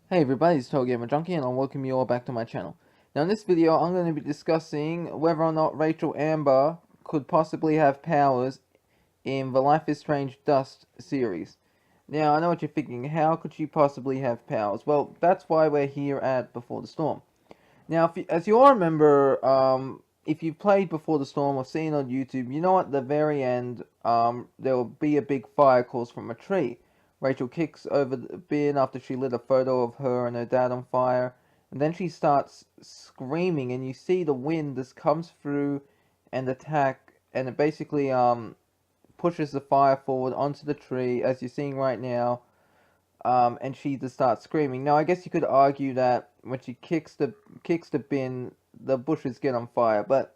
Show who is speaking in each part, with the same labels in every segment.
Speaker 1: Hey everybody, it's TotalGamerJunkie and I'll welcome you all back to my channel. Now in this video I'm going to be discussing whether or not Rachel Amber could possibly have powers in the Life is Strange Dust series. Now I know what you're thinking, how could she possibly have powers? Well, that's why we're here at Before the Storm. Now, as you all remember, if you've played Before the Storm or seen on YouTube, you know at the very end, there will be a big fire caused from a tree. Rachel kicks over the bin after she lit a photo of her and her dad on fire, and then she starts screaming, and you see the wind just comes through and attack, and it basically pushes the fire forward onto the tree, as you're seeing right now, and she just starts screaming. Now, I guess you could argue that when she kicks the bin, the bushes get on fire, but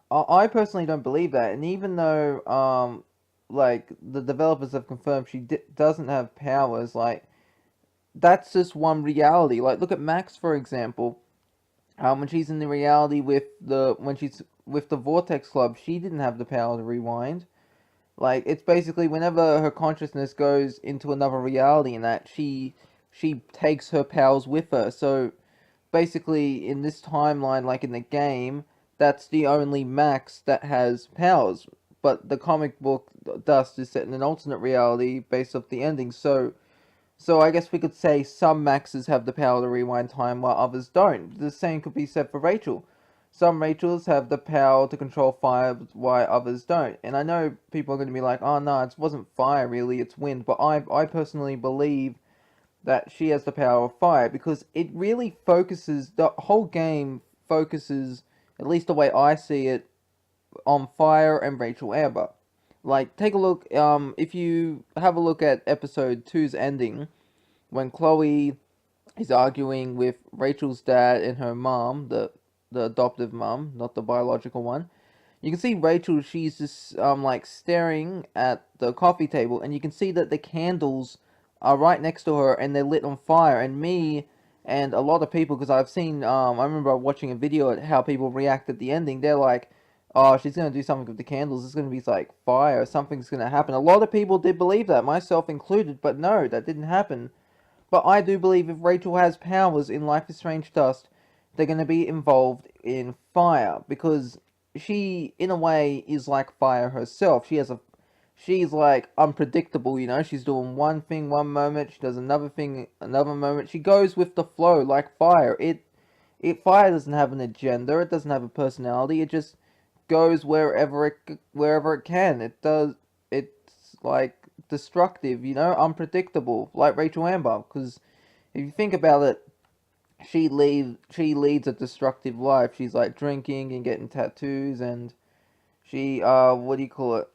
Speaker 1: I personally don't believe that. And even though like the developers have confirmed she doesn't have powers, like that's just one reality. Like look at Max for example. When she's in the reality with when she's with the Vortex Club, she didn't have the power to rewind. Like it's basically whenever her consciousness goes into another reality and that she takes her powers with her. So basically in this timeline, like in the game, that's the only Max that has powers. But the comic book Dust is set in an alternate reality based off the ending. So I guess we could say some Maxes have the power to rewind time while others don't. The same could be said for Rachel. Some Rachels have the power to control fire while others don't. And I know people are going to be like, oh no, it wasn't fire really, it's wind. But I personally believe that she has the power of fire because it really focuses, the whole game focuses, at least the way I see it, on fire and Rachel Amber. Like, take a look, if you have a look at episode two's ending, when Chloe is arguing with Rachel's dad and her mom, the adoptive mom, not the biological one. You can see Rachel, she's just like staring at the coffee table, and you can see that the candles are right next to her and they're lit on fire. And me and a lot of people, because I've seen, I remember watching a video at how people react at the ending. They're like, "Oh, she's gonna do something with the candles. It's gonna be like fire. Something's gonna happen." A lot of people did believe that, myself included. But no, that didn't happen. But I do believe if Rachel has powers in Life is Strange Dust, they're going to be involved in fire because she, in a way, is like fire herself. She's like unpredictable. She's doing one thing one moment, she does another thing another moment. She goes with the flow like fire. Fire doesn't have an agenda. It doesn't have a personality. It just goes wherever it can. It does. It's like destructive, unpredictable, like Rachel Amber. Because if you think about it, she leads a destructive life. She's like drinking and getting tattoos, and she what do you call it?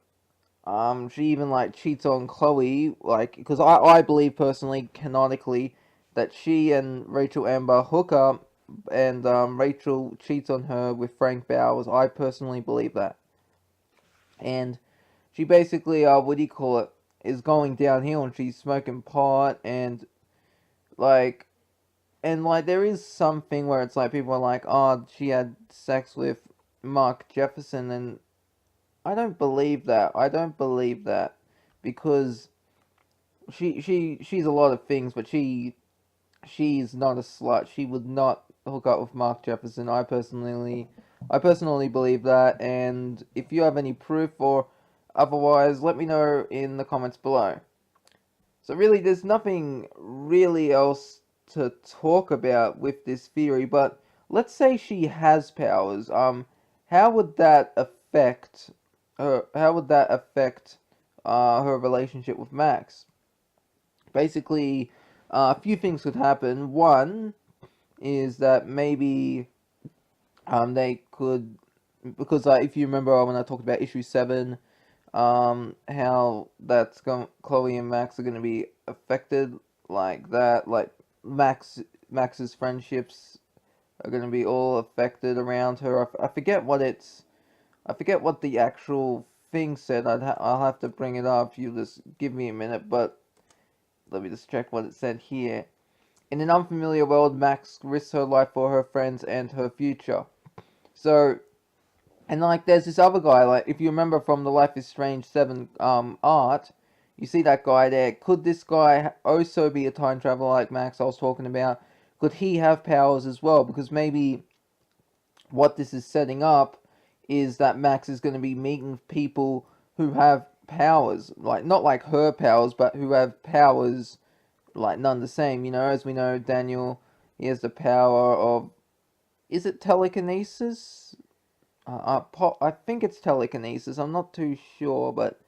Speaker 1: She even like cheats on Chloe, like because I believe personally, canonically, that she and Rachel Amber hook up, and Rachel cheats on her with Frank Bowers. I personally believe that, and she basically what do you call it, is going downhill, and she's smoking pot, like and there is something where it's like people are like, oh, she had sex with Mark Jefferson, and I don't believe that. I don't believe that because she's a lot of things, but she's not a slut. She would not hook up with Mark Jefferson. I personally believe that, and if you have any proof or otherwise, let me know in the comments below. So really, there's nothing really else to talk about with this theory, but let's say she has powers. How would that affect her? How would that affect her relationship with Max? Basically, a few things could happen. One is that maybe they could, because if you remember when I talked about issue 7, how that's going, Chloe and Max are going to be affected like that. Like Max's friendships are going to be all affected around her. I forget what I forget what the actual thing said. I'll have to bring it up. You just give me a minute, but let me just check what it said here. In an unfamiliar world, Max risks her life for her friends and her future. So, and like, there's this other guy. Like, if you remember from the Life is Strange 7 art, You see that guy there. Could this guy also be a time traveler like Max I was talking about? Could he have powers as well? Because maybe what this is setting up is that Max is going to be meeting people who have powers, like not like her powers, but who have powers like none the same. You know, as we know, Daniel, he has the power of, is it telekinesis? I think it's telekinesis. I'm not too sure, but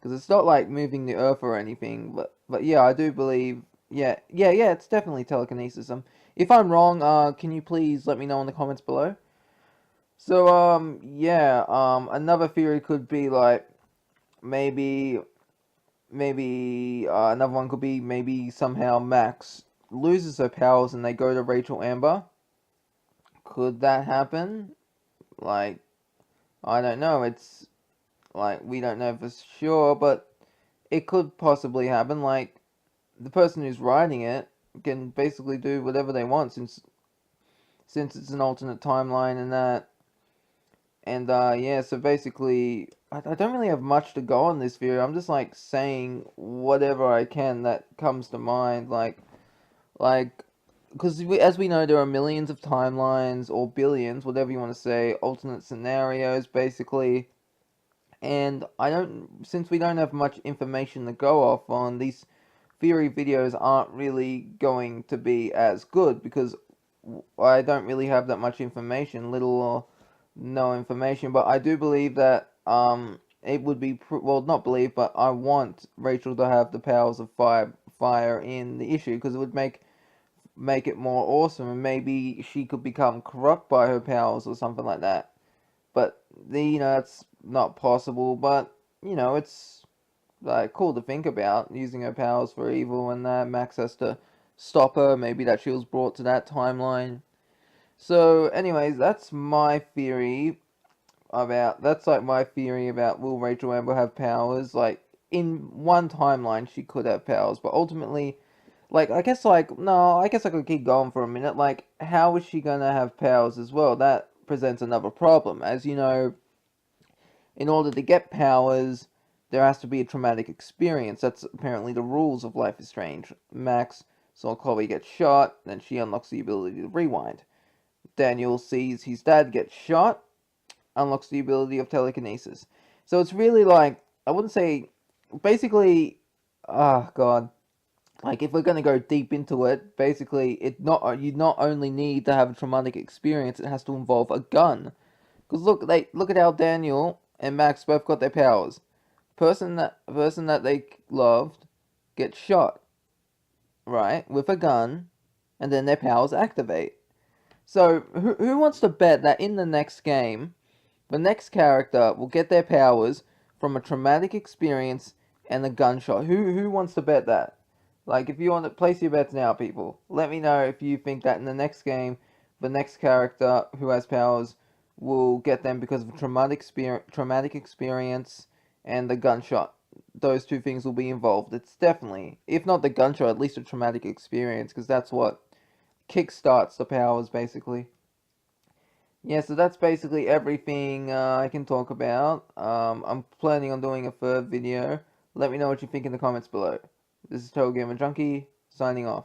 Speaker 1: because it's not like moving the earth or anything. But yeah, I do believe. Yeah, it's definitely telekinesis. If I'm wrong, can you please let me know in the comments below? So yeah, another theory could be like maybe another one could be maybe somehow Max loses her powers and they go to Rachel Amber. Could that happen? Like, I don't know. It's like we don't know for sure, but it could possibly happen. Like, the person who's writing it can basically do whatever they want since it's an alternate timeline and that. And yeah, so basically, I don't really have much to go on this video. I'm just like saying whatever I can that comes to mind. Like, because as we know, there are millions of timelines or billions, whatever you want to say, alternate scenarios, basically. And since we don't have much information to go off on, these theory videos aren't really going to be as good because I don't really have that much information, little or no information. But I do believe that it would be well, not believe, but I want Rachel to have the powers of fire in the issue because it would make it more awesome, and maybe she could become corrupt by her powers or something like that. But that's not possible. But it's like cool to think about using her powers for evil, and that Max has to stop her. Maybe that she was brought to that timeline. So, anyways, that's my theory about will Rachel Amber have powers. Like, in one timeline she could have powers, but ultimately, like, I guess I could keep going for a minute. Like, how is she gonna have powers as well? That presents another problem. As you know, in order to get powers, there has to be a traumatic experience. That's apparently the rules of Life is Strange. Max saw Chloe get shot, then she unlocks the ability to rewind. Daniel sees his dad get shot, unlocks the ability of telekinesis. So it's really like, I wouldn't say, basically, oh god, like if we're gonna go deep into it, basically, you not only need to have a traumatic experience, it has to involve a gun. Because look at how Daniel and Max both got their powers. Person that they loved gets shot, right, with a gun, and then their powers activate. So who wants to bet that in the next game, the next character will get their powers from a traumatic experience and a gunshot? Who wants to bet that? Like, if you want to place your bets now, people, let me know if you think that in the next game, the next character who has powers will get them because of a traumatic experience and the gunshot. Those two things will be involved. It's definitely, if not the gunshot, at least a traumatic experience, because that's what kickstarts the powers, basically. Yeah, so that's basically everything I can talk about. I'm planning on doing a third video. Let me know what you think in the comments below. This is TotalGamerJunkie, signing off.